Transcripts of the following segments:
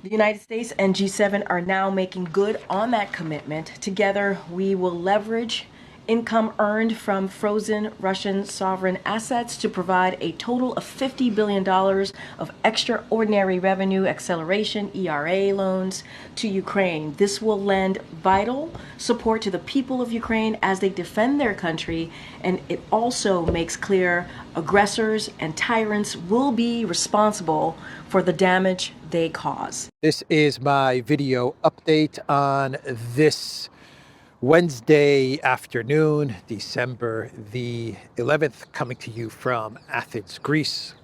The United States and G7 are now making good on that commitment. Together, we will leverage income earned from frozen Russian sovereign assets to provide a total of $50 billion of extraordinary revenue acceleration ERA loans to Ukraine. This will lend vital support to the people of Ukraine as they defend their country, and it also makes clear aggressors and tyrants will be responsible for the damage they cause. This is my video update on this Wednesday afternoon, December the 11th, coming to you from Athens, Greece.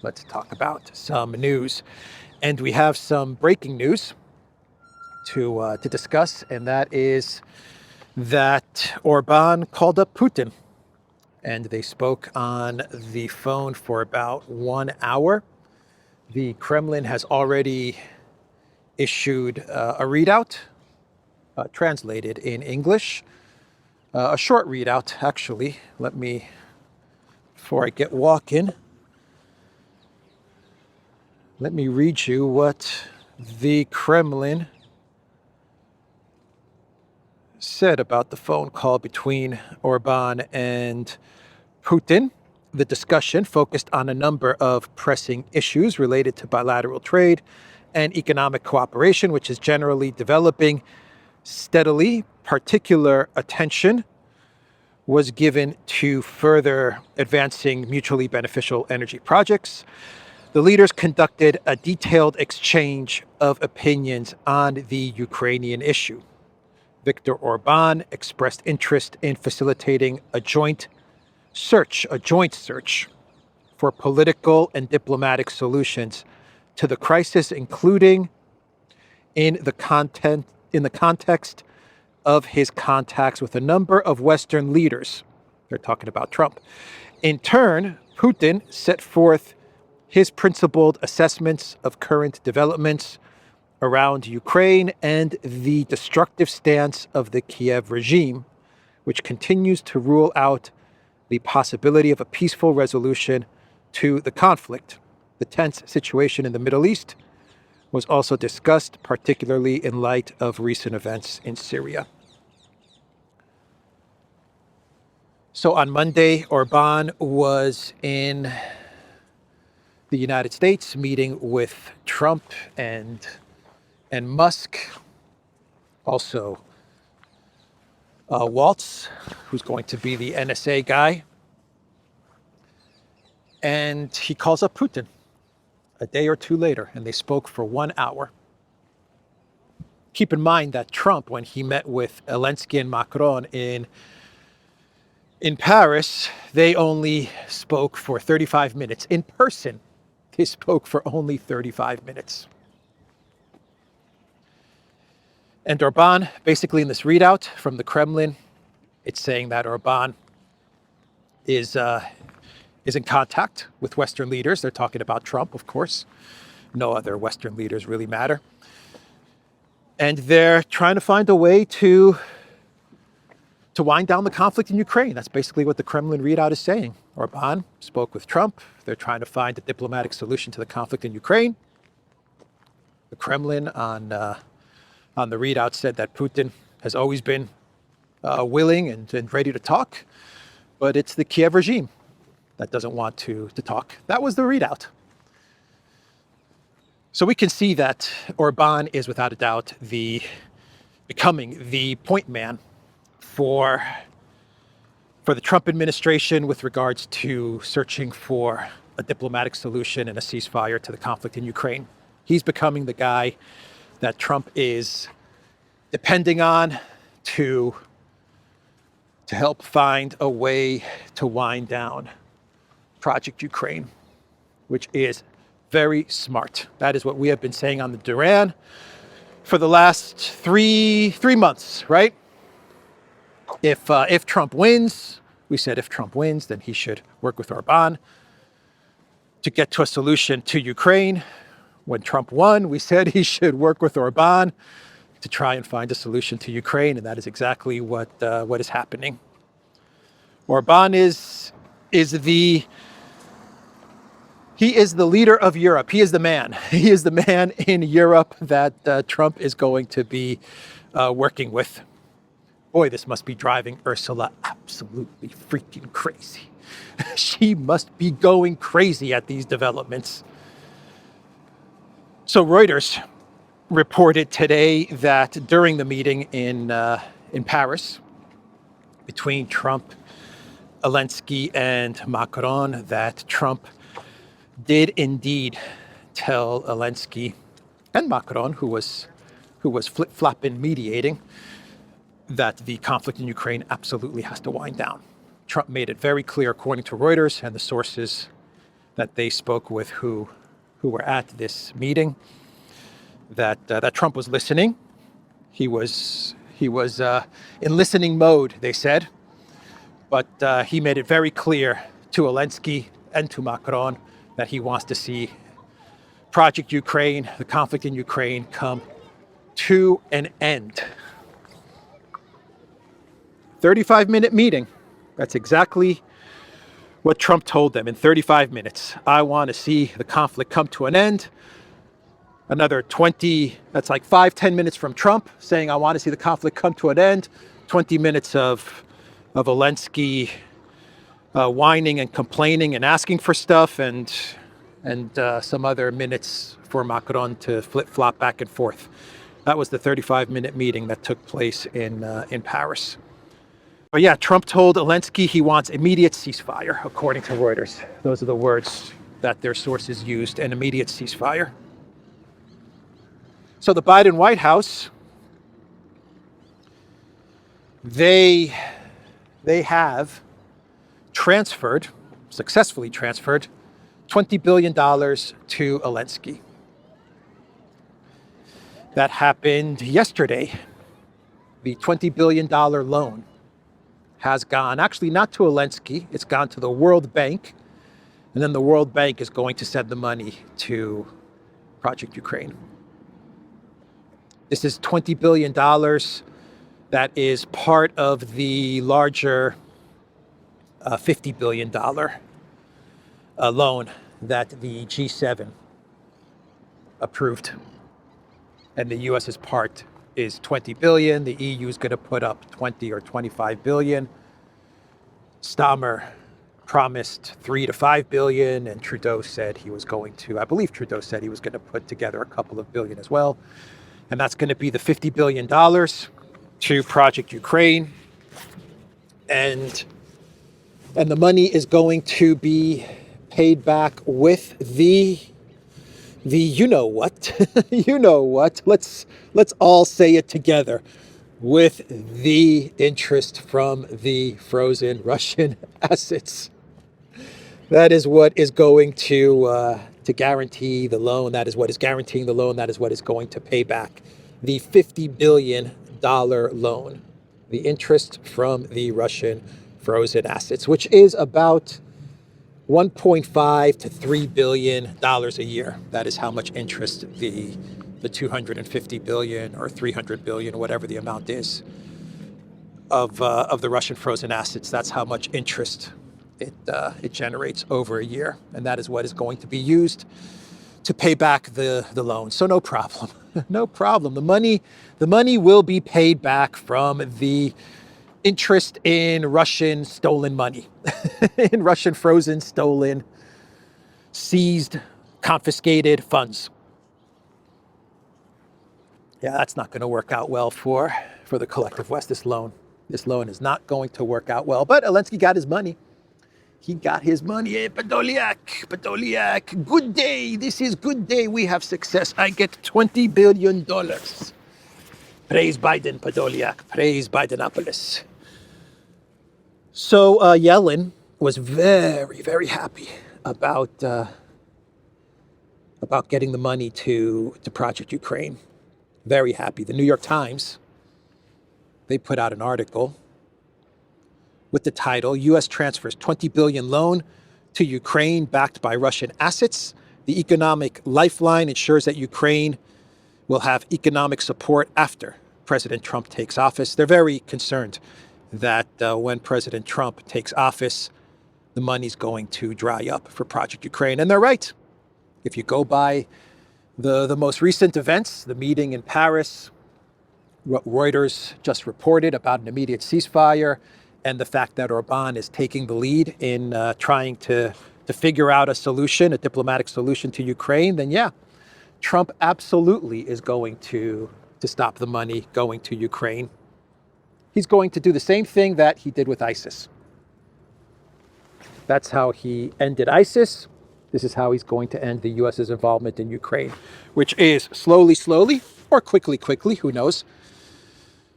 Let's talk about some news. And we have some breaking news to discuss, and that is that Orban called up Putin, and they spoke on the phone for about 1 hour. The Kremlin has already issued a readout, translated in English, a short readout, actually. Let me, before I get walking, let me read you what the Kremlin said about the phone call between Orban and Putin. The discussion focused on a number of pressing issues related to bilateral trade and economic cooperation, which is generally developing steadily. Particular attention was given to further advancing mutually beneficial energy projects. The leaders conducted a detailed exchange of opinions on the Ukrainian issue. Viktor Orban expressed interest in facilitating a joint search for political and diplomatic solutions to the crisis, including in the context of his contacts with a number of Western leaders. They're talking about Trump. In turn, Putin set forth his principled assessments of current developments around Ukraine and the destructive stance of the Kiev regime, which continues to rule out the possibility of a peaceful resolution to the conflict. The tense situation in the Middle East was also discussed, particularly in light of recent events in Syria. So on Monday, Orban was in the United States meeting with Trump and Musk, also Waltz, who's going to be the NSA guy. And he calls up Putin a day or two later, and they spoke for 1 hour. Keep in mind that Trump, when he met with Zelensky and Macron in Paris, they only spoke for 35 minutes. In person, they spoke for only 35 minutes. And Orban, basically in this readout from the Kremlin, it's saying that Orban is in contact with Western leaders. They're talking about Trump, of course. No other Western leaders really matter. And they're trying to find a way to wind down the conflict in Ukraine. That's basically what the Kremlin readout is saying. Orban spoke with Trump. They're trying to find a diplomatic solution to the conflict in Ukraine. The Kremlin on the readout said that Putin has always been willing and ready to talk, but it's the Kiev regime that doesn't want to talk. That was the readout. So we can see that Orban is without a doubt becoming the point man for the Trump administration with regards to searching for a diplomatic solution and a ceasefire to the conflict in Ukraine. He's becoming the guy that Trump is depending on to help find a way to wind down Project Ukraine, which is very smart. That is what we have been saying on the Duran for the last three months, right? If Trump wins, we said if Trump wins, then he should work with Orban to get to a solution to Ukraine. When Trump won, we said he should work with Orban to try and find a solution to Ukraine, and that is exactly what is happening. Orban is the He is the leader of Europe. He is the man. He is the man in Europe that Trump is going to be working with. Boy, this must be driving Ursula absolutely freaking crazy. She must be going crazy at these developments. So Reuters reported today that during the meeting in Paris between Trump, Zelensky, and Macron, that Trump did indeed tell Zelensky and Macron, who was flip-flopping mediating, that the conflict in Ukraine absolutely has to wind down. Trump made it very clear, according to Reuters and the sources that they spoke with who were at this meeting, that Trump was listening. He was in listening mode, they said, but he made it very clear to Zelensky and to Macron that he wants to see Project Ukraine, the conflict in Ukraine, come to an end. 35-minute meeting. That's exactly what Trump told them in 35 minutes. I want to see the conflict come to an end. Another 20, that's like 5-10 minutes from Trump saying, I want to see the conflict come to an end. 20 minutes of Zelensky whining and complaining and asking for stuff, and some other minutes for Macron to flip-flop back and forth. That was the 35-minute meeting that took place in Paris. But yeah, Trump told Zelensky he wants immediate ceasefire, according to Reuters. Those are the words that their sources used, an immediate ceasefire. So the Biden White House, they have successfully transferred $20 billion to Zelensky. That happened yesterday. The $20 billion loan has gone, actually not to Zelensky, it's gone to the World Bank, and then the World Bank is going to send the money to Project Ukraine. This is $20 billion that is part of the larger $50 billion loan that the G7 approved. And the US's part is 20 billion. The EU is going to put up 20 or 25 billion. Stammer promised 3 to 5 billion, and Trudeau said he was going to, I believe Trudeau said he was going to put together a couple of billion as well. And that's going to be the $50 billion to Project Ukraine. And the money is going to be paid back with the you know what, you know what, let's all say it together, with the interest from the frozen Russian assets. That is what is going to guarantee the loan. That is what is guaranteeing the loan. That is what is going to pay back the $50 billion loan, the interest from the Russian frozen assets, which is about $1.5 to $3 billion a year. That is how much interest the 250 billion or 300 billion, or whatever the amount is, of the Russian frozen assets. That's how much interest it generates over a year, and that is what is going to be used to pay back the loan. So no problem, no problem. The money will be paid back from the interest in Russian stolen money, in Russian frozen, stolen, seized, confiscated funds. Yeah, that's not going to work out well for the collective West. This loan is not going to work out well. But Zelensky got his money. He got his money. Hey, Podolyak, good day. This is good day. We have success. I get $20 billion. Praise Biden, Podolyak. Praise Bidenapolis. So Yellen was very, very happy about getting the money to Project Ukraine. Very happy. The New York Times, they put out an article with the title, U.S. transfers $20 billion loan to Ukraine backed by Russian assets. The economic lifeline ensures that Ukraine will have economic support after President Trump takes office. They're very concerned that when President Trump takes office, the money's going to dry up for Project Ukraine. And they're right. If you go by the most recent events, the meeting in Paris, what Reuters just reported about an immediate ceasefire, and the fact that Orban is taking the lead in trying to figure out a solution, a diplomatic solution to Ukraine, then yeah, Trump absolutely is going to stop the money going to Ukraine. He's going to do the same thing that he did with ISIS. That's how he ended ISIS. This is how he's going to end the U.S.'s involvement in Ukraine, which is slowly, or quickly, who knows.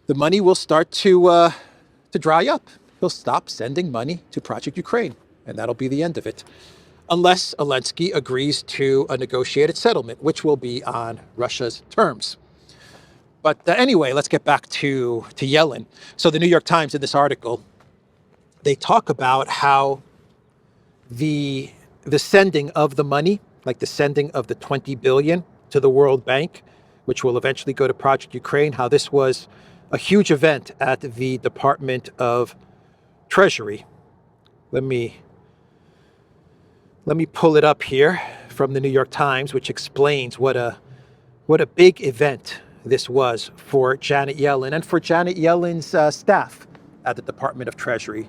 The money will start to dry up. He'll stop sending money to Project Ukraine, and that'll be the end of it. Unless Zelensky agrees to a negotiated settlement, which will be on Russia's terms. But anyway, let's get back to Yellen. So the New York Times, in this article, they talk about how the sending of the money, like the sending of the $20 billion to the World Bank, which will eventually go to Project Ukraine, how this was a huge event at the Department of Treasury. Let me pull it up here from the New York Times, which explains what a big event this was for Janet Yellen and for Janet Yellen's staff at the Department of Treasury.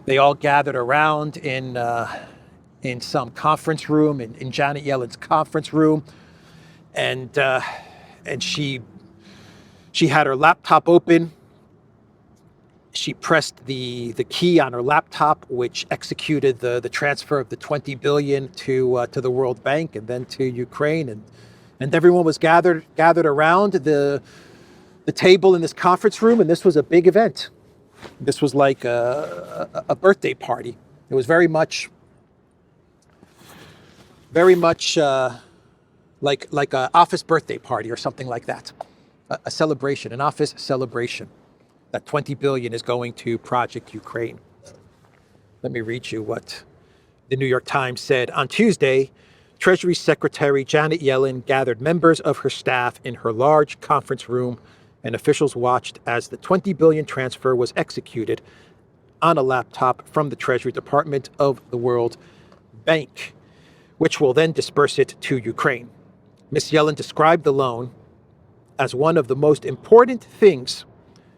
They all gathered around in some conference room, in Janet Yellen's conference room, and she had her laptop open. She pressed the key on her laptop, which executed the transfer of the $20 billion to the World Bank and then to Ukraine, and everyone was gathered around the table in this conference room, and this was a big event. This was like a birthday party. It was very much like an office birthday party or something like that. A celebration, an office celebration. That $20 billion is going to Project Ukraine. Let me read you what the New York Times said. On Tuesday, Treasury Secretary Janet Yellen gathered members of her staff in her large conference room, and officials watched as the $20 billion transfer was executed on a laptop from the Treasury Department of the World Bank, which will then disperse it to Ukraine. Ms. Yellen described the loan as one of the most important things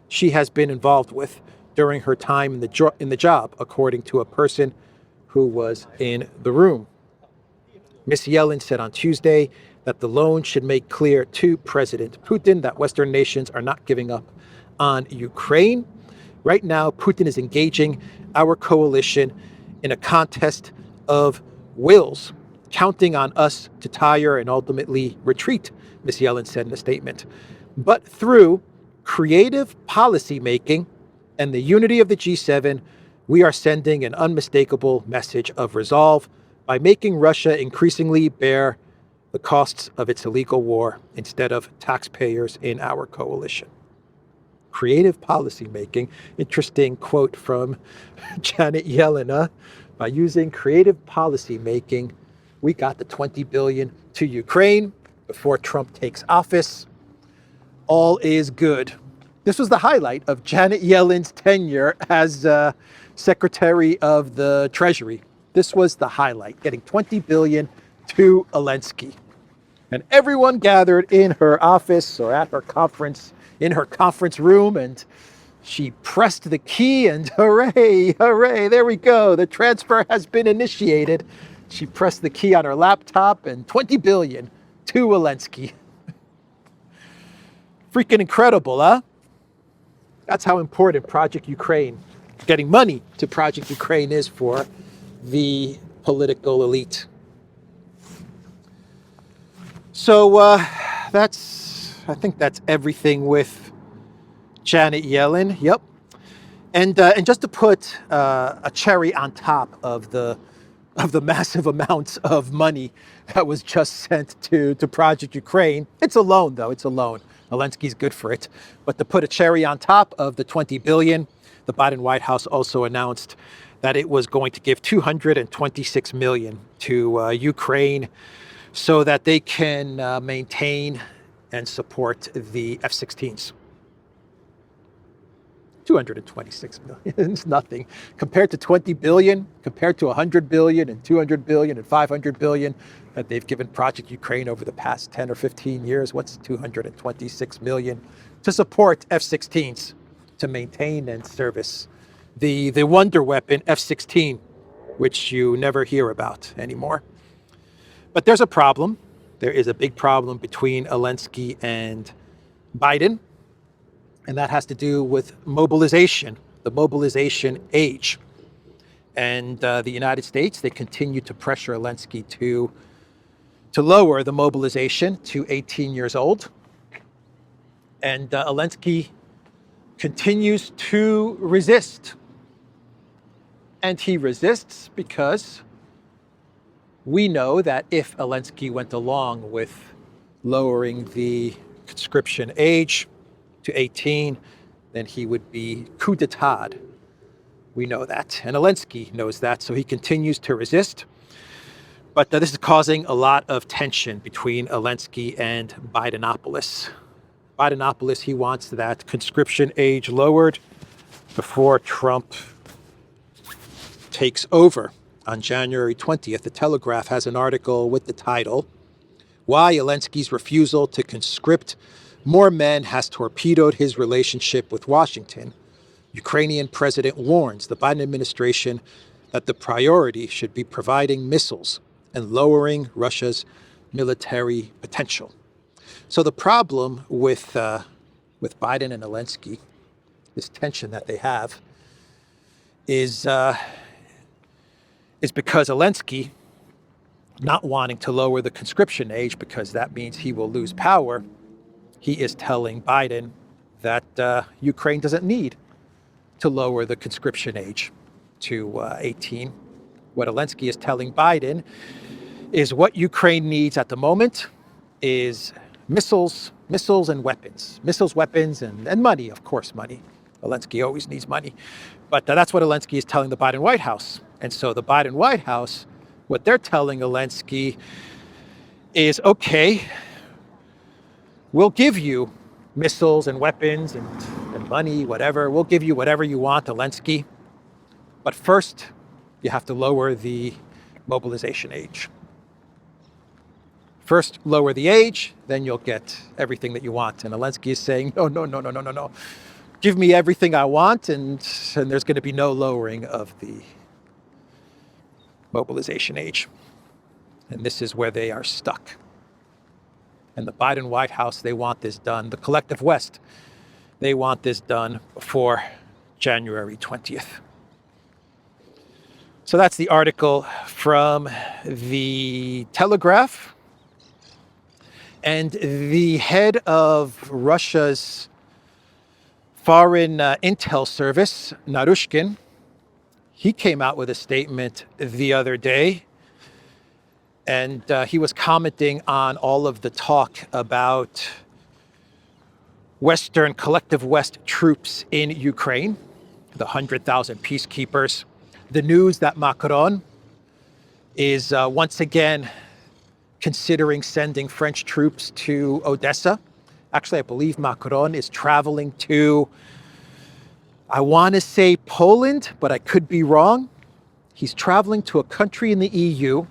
she has been involved with during her time in the job, according to a person who was in the room. Ms. Yellen said on Tuesday that the loan should make clear to President Putin that Western nations are not giving up on Ukraine. Right now, Putin is engaging our coalition in a contest of wills, counting on us to tire and ultimately retreat, Ms. Yellen said in a statement. But through creative policy making and the unity of the G7, we are sending an unmistakable message of resolve by making Russia increasingly bear the costs of its illegal war instead of taxpayers in our coalition. Creative policy making. Interesting quote from Janet Yellen, huh? By using creative policy making, we got the $20 billion to Ukraine before Trump takes office. All is good. This was the highlight of Janet Yellen's tenure as Secretary of the Treasury. This was the highlight, getting $20 billion to Zelensky. And everyone gathered in her office or at her conference, in her conference room, and she pressed the key and hooray, there we go. The transfer has been initiated. She pressed the key on her laptop and $20 billion to Zelensky. Freaking incredible, huh? That's how important Project Ukraine, getting money to Project Ukraine is for the political elite. So I think that's everything with Janet Yellen. Yep. And just to put a cherry on top of the massive amounts of money that was just sent to Project Ukraine, it's a loan, though. It's a loan. Zelensky's good for it. But to put a cherry on top of the $20 billion, the Biden White House also announced that it was going to give $226 million to Ukraine so that they can maintain and support the F-16s. 226 million is nothing compared to 20 billion, compared to 100 billion and 200 billion and 500 billion that they've given Project Ukraine over the past 10 or 15 years. What's 226 million to support F-16s, to maintain and service the wonder weapon F-16, which you never hear about anymore. But there's a problem. There is a big problem between Zelensky and Biden, and that has to do with mobilization, the mobilization age. And the United States, they continue to pressure Zelensky to lower the mobilization to 18 years old. And Zelensky continues to resist. And he resists because we know that if Zelensky went along with lowering the conscription age to 18, then he would be coup d'etat. We know that, and Zelensky knows that, so he continues to resist. But this is causing a lot of tension between Zelensky and Bidenopolis. Bidenopolis, he wants that conscription age lowered before Trump takes over on January 20th. The Telegraph has an article with the title, "Why Zelensky's Refusal to Conscript More Men Has Torpedoed His Relationship with Washington. Ukrainian President Warns the Biden administration that the priority should be providing missiles and lowering Russia's military potential." So the problem with Biden and Zelensky, this tension that they have, is because Zelensky not wanting to lower the conscription age because that means he will lose power. He is telling Biden that Ukraine doesn't need to lower the conscription age to 18. What Zelensky is telling Biden is what Ukraine needs at the moment is missiles and weapons. Missiles, weapons, and money, of course, money. Zelensky always needs money. But that's what Zelensky is telling the Biden White House. And so the Biden White House, what they're telling Zelensky is, okay, we'll give you missiles and weapons and money, whatever. We'll give you whatever you want, Zelensky. But first, you have to lower the mobilization age. First, lower the age, then you'll get everything that you want. And Zelensky is saying, no. Give me everything I want, and there's going to be no lowering of the mobilization age. And this is where they are stuck. And the Biden White House, they want this done. The collective West, they want this done before January 20th. So that's the article from the Telegraph. And the head of Russia's foreign intel service, Narushkin, he came out with a statement the other day, and he was commenting on all of the talk about Western, collective West troops in Ukraine, the 100,000 peacekeepers. The news that Macron is once again considering sending French troops to Odessa. Actually, I believe Macron is traveling to, I want to say Poland, but I could be wrong. He's traveling to a country in the EU,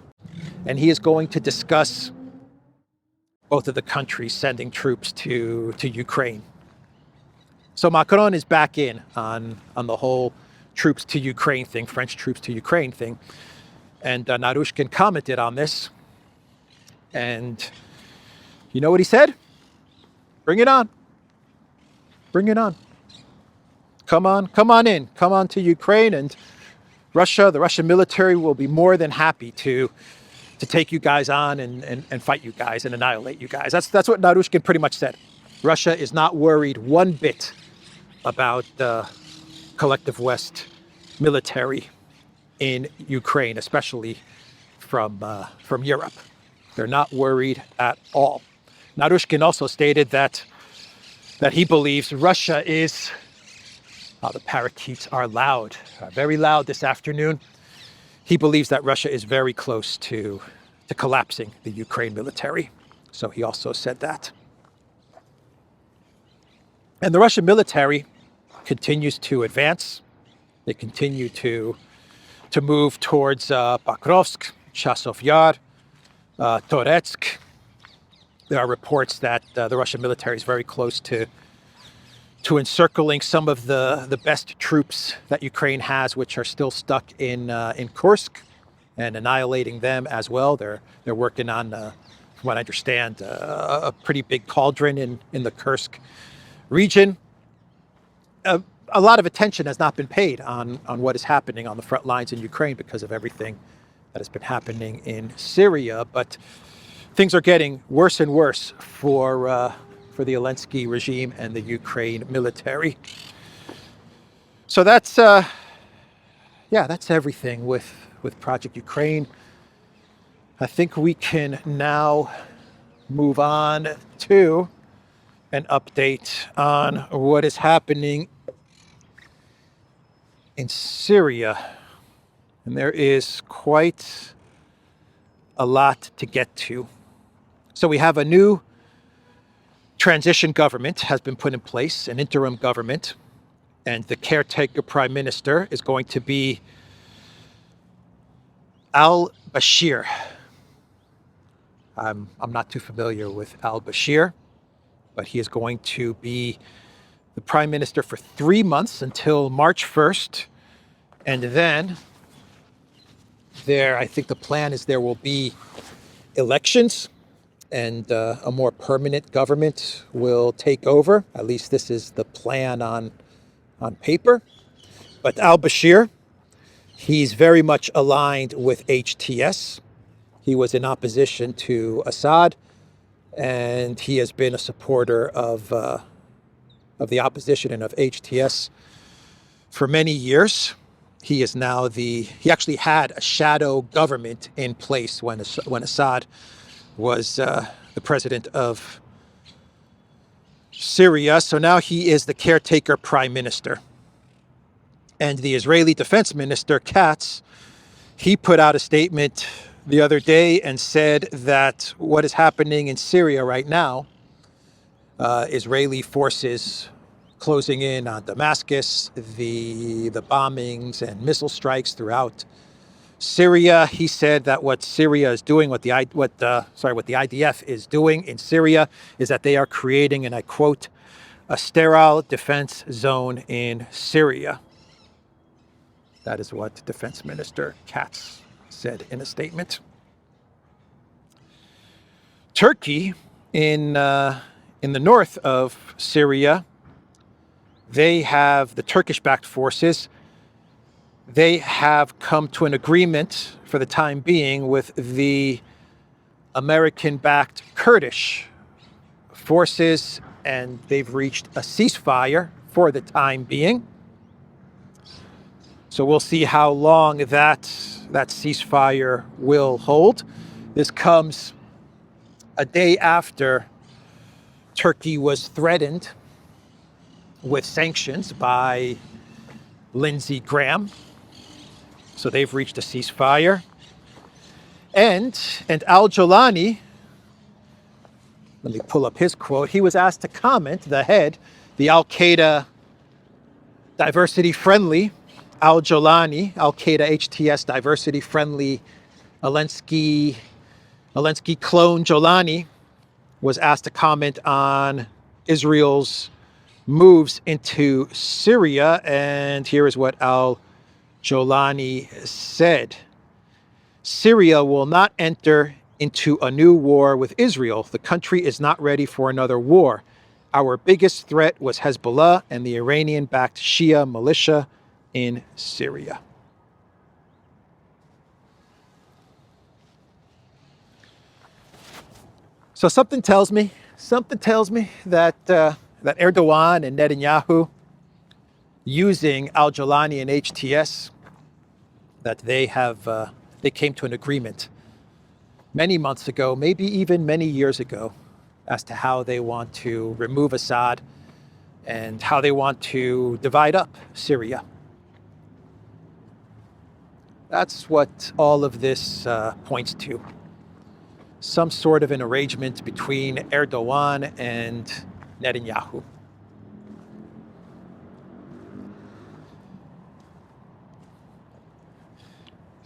and he is going to discuss both of the countries sending troops to Ukraine. So Macron is back in on the whole troops to Ukraine thing, French troops to Ukraine thing. And Narushkin commented on this. And you know what he said? Bring it on. Bring it on. Come on in. Come on to Ukraine, and Russia, the Russian military will be more than happy to take you guys on and fight you guys and annihilate you guys. That's what Narushkin pretty much said. Russia is not worried one bit about the collective West military in Ukraine, especially from Europe. They're not worried at all. Narushkin also stated that he believes Russia is, the parakeets are loud, very loud this afternoon. He believes that Russia is very close to collapsing the Ukraine military. So he also said that. And the Russian military, continues to advance. They continue to move towards Pokrovsk, Chasov Yar, Toretsk. There are reports that the Russian military is very close to encircling some of the best troops that Ukraine has, which are still stuck in Kursk, and annihilating them as well. They're working on, from what I understand, a pretty big cauldron in the Kursk region. A lot of attention has not been paid on what is happening on the front lines in Ukraine because of everything that has been happening in Syria. But things are getting worse and worse for the Zelensky regime and the Ukraine military. So that's everything with Project Ukraine. I think we can now move on to an update on what is happening in Syria. And there is quite a lot to get to. So we have a new transition government has been put in place, an interim government, and the caretaker prime minister is going to be al-Bashir. I'm not too familiar with al-Bashir, but he is going to be the prime minister for 3 months until March 1st. And then I think the plan is there will be elections and a more permanent government will take over. At least this is the plan on paper. But al-Bashir, he's very much aligned with HTS. He was in opposition to Assad, and he has been a supporter of the opposition and of HTS for many years. He is now he actually had a shadow government in place when Assad was the president of Syria. So now he is the caretaker prime minister. And the Israeli defense minister, Katz, he put out a statement the other day and said that what is happening in Syria right now, Israeli forces closing in on Damascus, the bombings and missile strikes throughout Syria. He said that what Syria is doing, what the IDF is doing in Syria, is that they are creating, and I quote, a sterile defense zone in Syria. That is what Defense Minister Katz said in a statement. Turkey, in the north of Syria, they have the Turkish-backed forces. They have come to an agreement for the time being with the American-backed Kurdish forces, and they've reached a ceasefire for the time being. So we'll see how long that ceasefire will hold. This comes a day after Turkey was threatened with sanctions by Lindsey Graham. So they've reached a ceasefire. And al-Jolani, let me pull up his quote. He was asked to comment, the Al-Qaeda diversity-friendly al-Jolani, Al-Qaeda HTS diversity-friendly Zelensky clone Jolani, was asked to comment on Israel's moves into Syria, and here is what al-Jolani said. Syria will not enter into a new war with Israel. The country is not ready for another war. Our biggest threat was Hezbollah and the Iranian-backed Shia militia in Syria. So something tells me that that Erdogan and Netanyahu, using al-Jolani and HTS, that they came to an agreement many months ago, maybe even many years ago, as to how they want to remove Assad and how they want to divide up Syria. That's what all of this points to. Some sort of an arrangement between Erdogan and Netanyahu.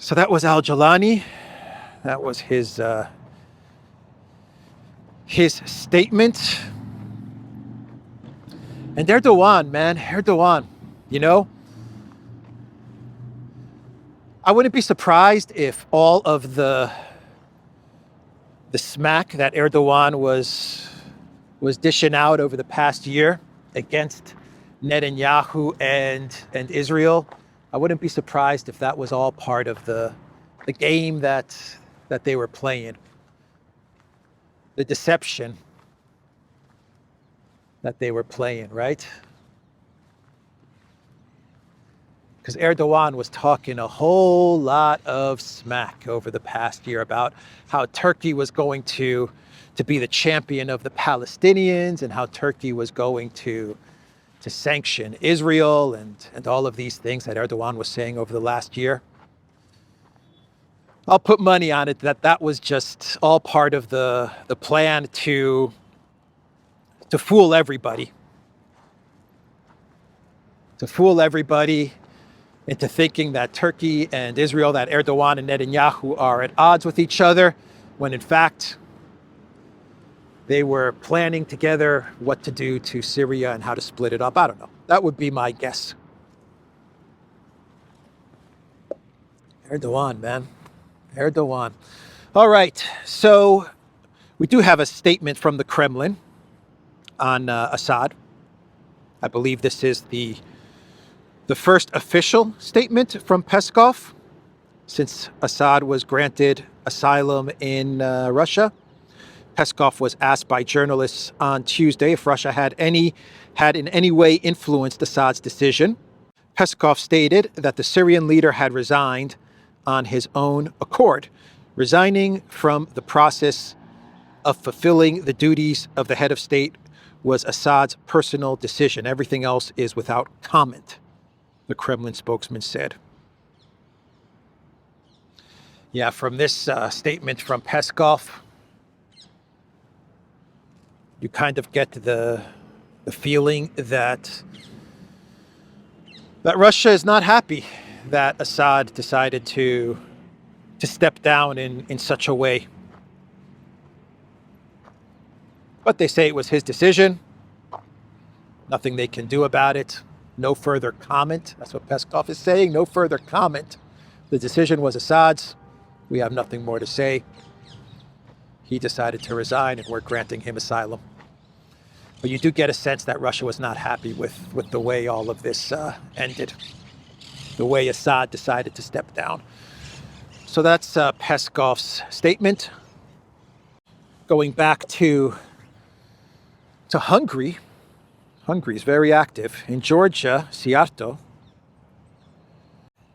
So that was Al-Jilani. That was his statement. And Erdogan, man, Erdogan, you know, I wouldn't be surprised if all of the smack that Erdogan was dishing out over the past year against Netanyahu and Israel, I wouldn't be surprised if that was all part of the game that they were playing, the deception that they were playing, right? Because Erdogan was talking a whole lot of smack over the past year about how Turkey was going to be the champion of the Palestinians and how Turkey was going to sanction Israel and all of these things that Erdogan was saying over the last year. I'll put money on it that was just all part of the plan to fool everybody. To fool everybody into thinking that Turkey and Israel, that Erdogan and Netanyahu are at odds with each other, when in fact they were planning together what to do to Syria and how to split it up. I don't know. That would be my guess. Erdogan, man. Erdogan. All right. So we do have a statement from the Kremlin on Assad. I believe this is the first official statement from Peskov since Assad was granted asylum in Russia. Peskov was asked by journalists on Tuesday if Russia had in any way influenced Assad's decision. Peskov stated that the Syrian leader had resigned on his own accord, resigning from the process of fulfilling the duties of the head of state was Assad's personal decision. Everything else is without comment, the Kremlin spokesman said. Yeah, from this statement from Peskov, you kind of get the feeling that Russia is not happy that Assad decided to step down in such a way. But they say it was his decision. Nothing they can do about it. No further comment. That's what Peskov is saying. No further comment. The decision was Assad's. We have nothing more to say. He decided to resign and we're granting him asylum. But you do get a sense that Russia was not happy with the way all of this ended. The way Assad decided to step down. So that's Peskov's statement. Going back to Hungary. Hungary is very active. In Georgia, Siarto,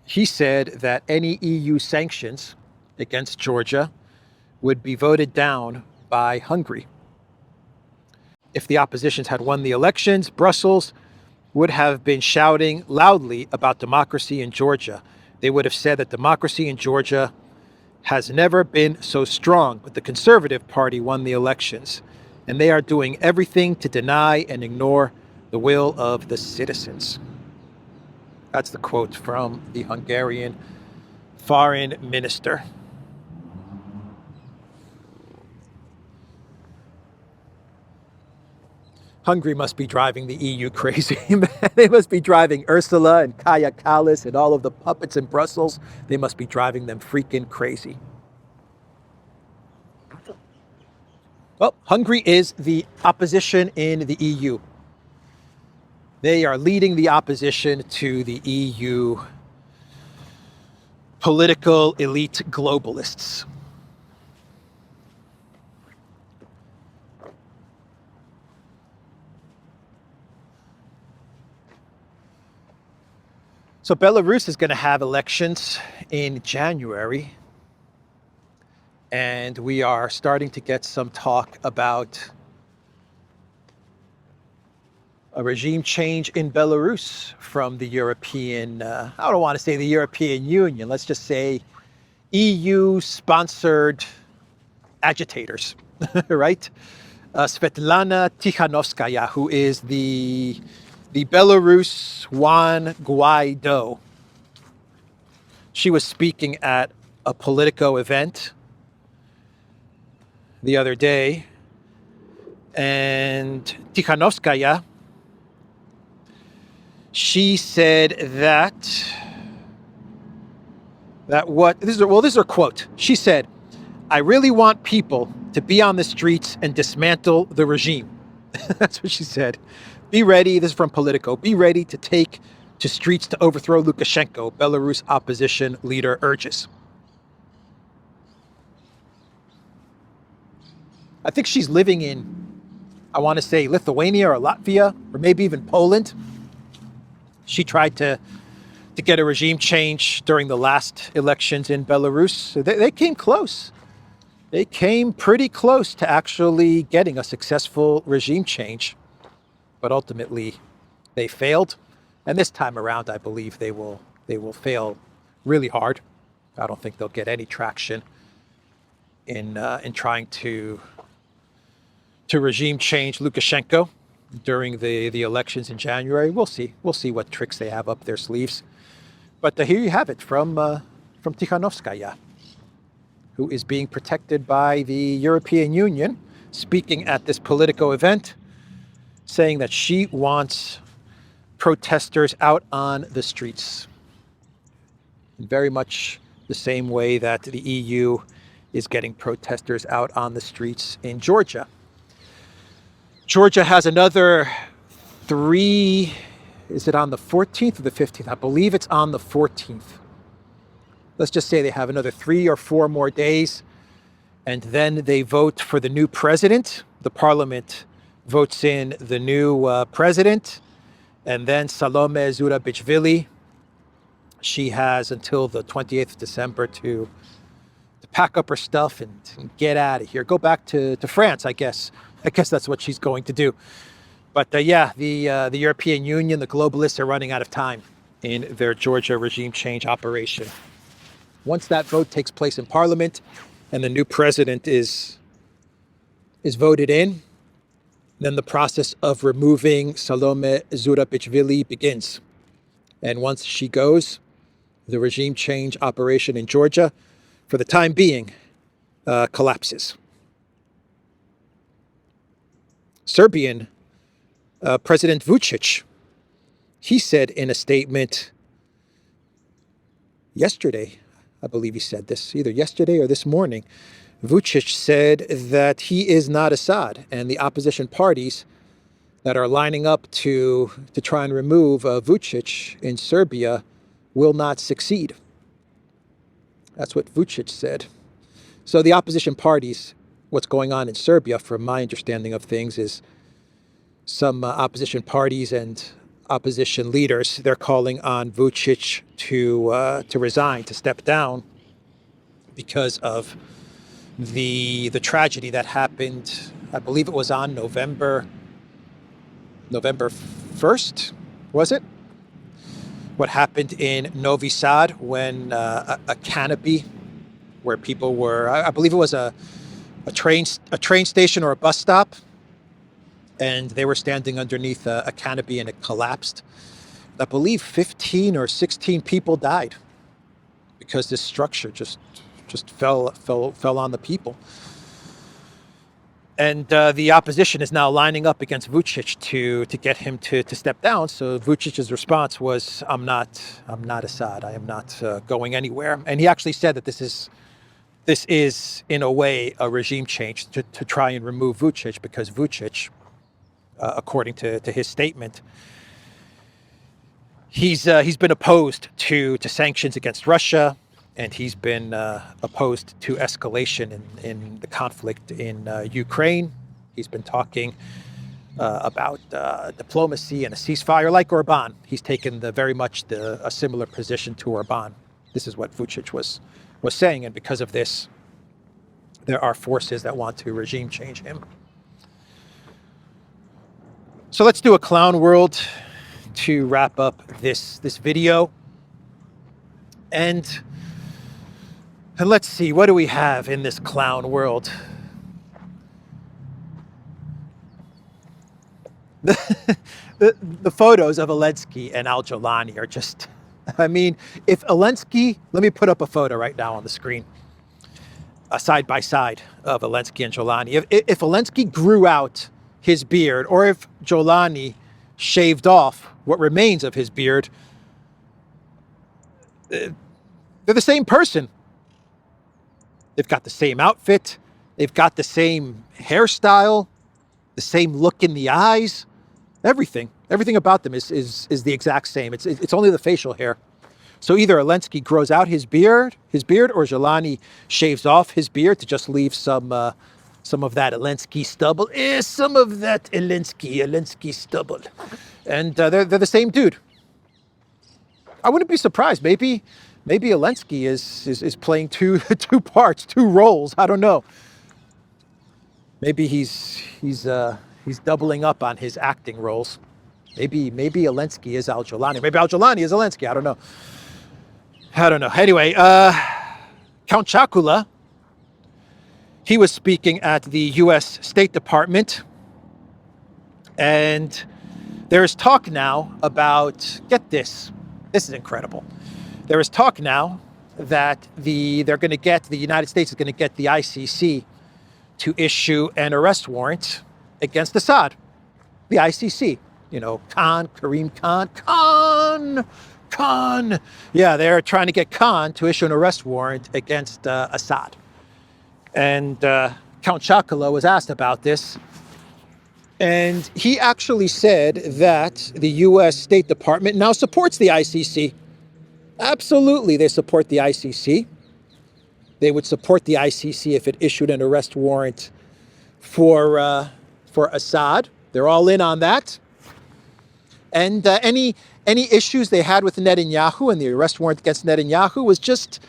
he said that any EU sanctions against Georgia would be voted down by Hungary. If the oppositions had won the elections, Brussels would have been shouting loudly about democracy in Georgia. They would have said that democracy in Georgia has never been so strong, but the Conservative Party won the elections, and they are doing everything to deny and ignore the will of the citizens. That's the quote from the Hungarian foreign minister. Hungary must be driving the EU crazy. They must be driving Ursula and Kaja Kallas and all of the puppets in Brussels. They must be driving them freaking crazy. Well, Hungary is the opposition in the EU. They are leading the opposition to the EU political elite globalists. So Belarus is going to have elections in January, and we are starting to get some talk about a regime change in Belarus from the European, I don't want to say the European Union, let's just say EU-sponsored agitators, right? Svetlana Tikhanovskaya, who is the Belarus Juan Guaido. She was speaking at a Politico event the other day, and Tikhanovskaya, she said that what this is her quote. She said, "I really want people to be on the streets and dismantle the regime." That's what she said. Be ready. This is from Politico. Be ready to take to streets to overthrow Lukashenko, Belarus opposition leader urges. I think she's living in, I want to say, Lithuania or Latvia, or maybe even Poland. She tried to get a regime change during the last elections in Belarus. So they came close. They came pretty close to actually getting a successful regime change. But ultimately, they failed. And this time around, I believe they will fail really hard. I don't think they'll get any traction in trying to regime change Lukashenko during the elections in January. We'll see. We'll see what tricks they have up their sleeves. But here you have it from Tikhanovskaya, who is being protected by the European Union, speaking at this Politico event, saying that she wants protesters out on the streets. In very much the same way that the EU is getting protesters out on the streets in Georgia. Georgia has another 3, is it on the 14th or the 15th? I believe it's on the 14th. Let's just say they have another 3 or 4 more days, and then they vote for the new president. The parliament votes in the new president, and then Salome Zurabichvili, she has until the 28th of December to pack up her stuff and get out of here. Go back to France, I guess. I guess that's what she's going to do. But the European Union, the globalists are running out of time in their Georgia regime change operation. Once that vote takes place in Parliament and the new president is voted in, then the process of removing Salome Zurabichvili begins. And once she goes, the regime change operation in Georgia, for the time being, collapses. Serbian President Vučić, he said in a statement yesterday, I believe he said this, either yesterday or this morning, Vučić said that he is not Assad, and the opposition parties that are lining up to try and remove Vučić in Serbia will not succeed. That's what Vučić said. So the opposition parties, what's going on in Serbia, from my understanding of things, is some opposition parties and opposition leaders, they're calling on Vučić to resign, to step down, because of the tragedy that happened. I believe it was on November 1st, was it? What happened in Novi Sad when a canopy where people were, I believe it was a train station or a bus stop, and they were standing underneath a canopy and it collapsed. I believe 15 or 16 people died because this structure just fell on the people. And the opposition is now lining up against Vučić to get him to step down. So Vučić's response was, I'm not Assad. I am not going anywhere. And he actually said that this is in a way a regime change to try and remove Vučić, because Vučić, according to his statement, he's been opposed to sanctions against Russia, and he's been opposed to escalation in the conflict in Ukraine. He's been talking about diplomacy and a ceasefire, like Orban. He's taken very much a similar position to Orban. This is what Vučić was saying, and because of this, there are forces that want to regime change him. So let's do a clown world to wrap up this video. And let's see, what do we have in this clown world? The photos of Zelensky and Al-Jolani are just I mean, if Zelensky, let me put up a photo right now on the screen, side by side of Zelensky and Jolani. If Zelensky grew out his beard, or if Jolani shaved off what remains of his beard, they're the same person. They've got the same outfit. They've got the same hairstyle, the same look in the eyes. Everything about them is the exact same. It's only the facial hair. So either Zelensky grows out his beard, or Jolani shaves off his beard to just leave some of that Zelensky stubble. Some of that Zelensky stubble. And they're the same dude. I wouldn't be surprised. Maybe Zelensky is playing two parts, two roles. I don't know. Maybe he's doubling up on his acting roles. Maybe Zelensky is Al Jolani. Maybe Al Jolani is Zelensky. I don't know. Anyway, Count Chakula, he was speaking at the U.S. State Department, and there is talk now about, get this is incredible. There is talk now that the United States is going to get the ICC to issue an arrest warrant against Assad. The ICC, Karim Khan. Yeah, they're trying to get Khan to issue an arrest warrant against Assad. And Count Chakula was asked about this. And he actually said that the U.S. State Department now supports the ICC. Absolutely, they support the ICC. They would support the ICC if it issued an arrest warrant for Assad. They're all in on that. And any issues they had with Netanyahu and the arrest warrant against Netanyahu was just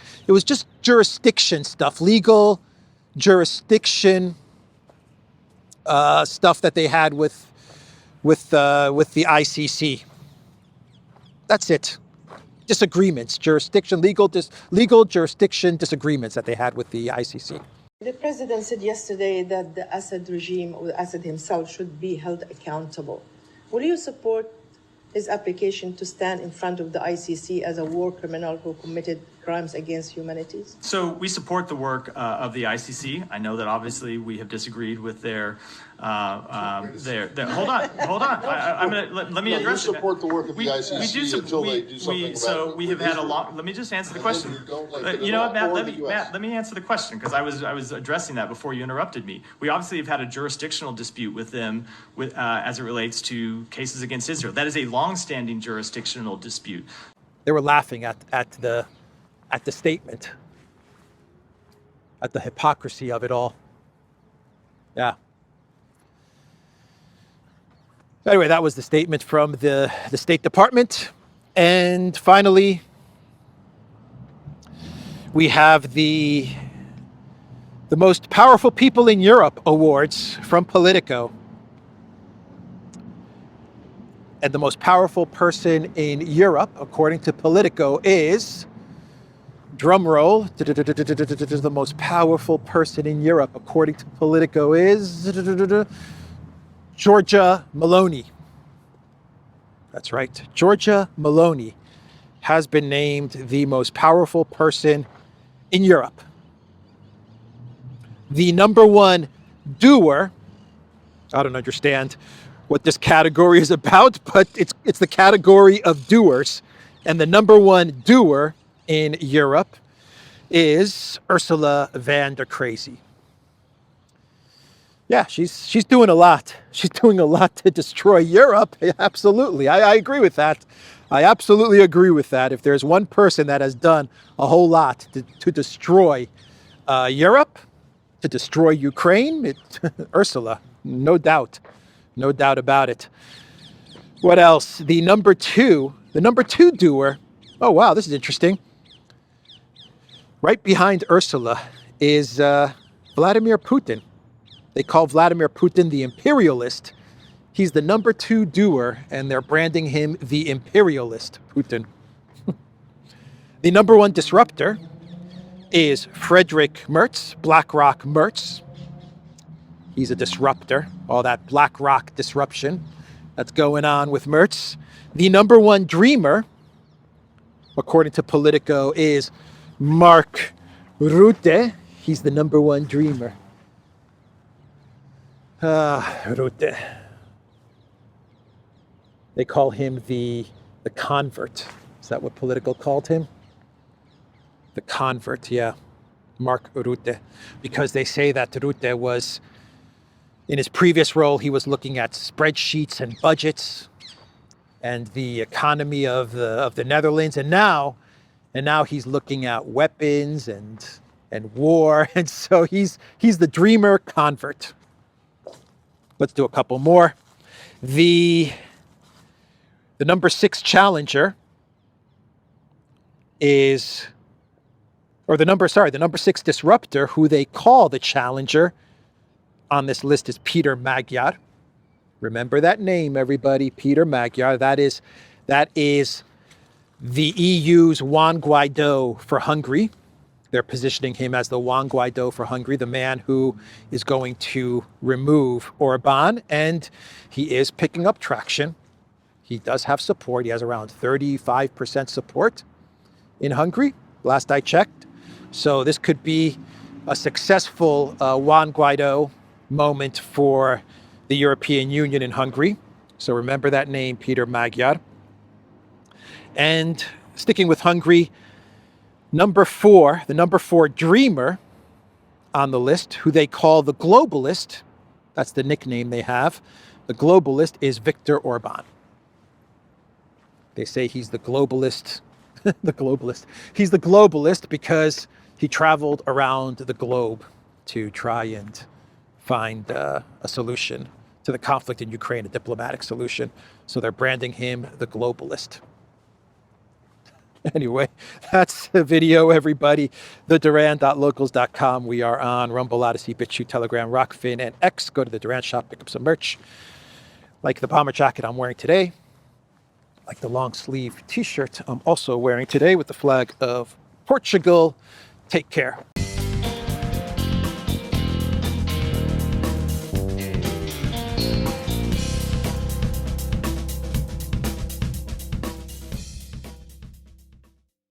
jurisdiction stuff, legal jurisdiction stuff that they had with the ICC. That's it. Disagreements, jurisdiction, legal jurisdiction disagreements that they had with the ICC. The president said yesterday that the Assad regime, or Assad himself, should be held accountable. Will you support his application to stand in front of the ICC as a war criminal who committed crimes against humanity? So we support the work of the ICC. I know that obviously we have disagreed with their hold on. I'm gonna let me address it. You support the work of the ICC until they do something about it. So we have had a long. Let me just answer the question. You know what, Matt? Let me answer the question, because I was addressing that before you interrupted me. We obviously have had a jurisdictional dispute with them as it relates to cases against Israel. That is a long-standing jurisdictional dispute. They were laughing at the statement, at the hypocrisy of it all. Yeah. Anyway, that was the statement from the State Department. And finally, we have the Most Powerful People in Europe awards from Politico. And the most powerful person in Europe, according to Politico, is, drum roll, the most powerful person in Europe, according to Politico, is Giorgia Meloni. That's right. Giorgia Meloni has been named the most powerful person in Europe. The number one doer, I don't understand what this category is about, but it's the category of doers. And the number one doer in Europe is Ursula von der Crazy. Yeah, she's doing a lot. She's doing a lot to destroy Europe. Absolutely. I agree with that. I absolutely agree with that. If there's one person that has done a whole lot to destroy Europe, to destroy Ukraine, Ursula, no doubt. No doubt about it. What else? The number two doer. Oh, wow, this is interesting. Right behind Ursula is Vladimir Putin. They call Vladimir Putin the imperialist. He's the number two doer, and they're branding him the imperialist, Putin. The number one disruptor is Friedrich Merz, BlackRock Merz. He's a disruptor, all that BlackRock disruption that's going on with Merz. The number one dreamer according to Politico, is Mark Rutte. He's the number one dreamer. Rutte. They call him the convert. Is that what Politico called him? The convert, yeah. Mark Rutte. Because they say that Rutte was, in his previous role, he was looking at spreadsheets and budgets and the economy of the Netherlands, and now he's looking at weapons and war, and so he's the dreamer convert. Let's do a couple more. The number 6 challenger is, or the number 6 disruptor, who they call the challenger on this list, is Peter Magyar. Remember that name, everybody, Peter Magyar. That is the EU's Juan Guaido for Hungary. They're positioning him as the Juan Guaido for Hungary, the man who is going to remove Orban, and he is picking up traction. He does have support. He has around 35% support in Hungary, last I checked. So this could be a successful Juan Guaido moment for the European Union in Hungary. So remember that name, Peter Magyar. And sticking with Hungary, the number 4 dreamer on the list, who they call the globalist, that's the nickname they have, the globalist is Viktor Orban. They say he's the globalist, He's the globalist because he traveled around the globe to try and find a solution to the conflict in Ukraine, a diplomatic solution. So they're branding him the globalist. Anyway, that's the video, everybody. The Duran.locals.com. We are on Rumble, ODYSEE, BitChute, Telegram, Rockfin, and X. Go to the Duran shop, pick up some merch. Like the bomber jacket I'm wearing today. Like the long sleeve t-shirt I'm also wearing today with the flag of Portugal. Take care.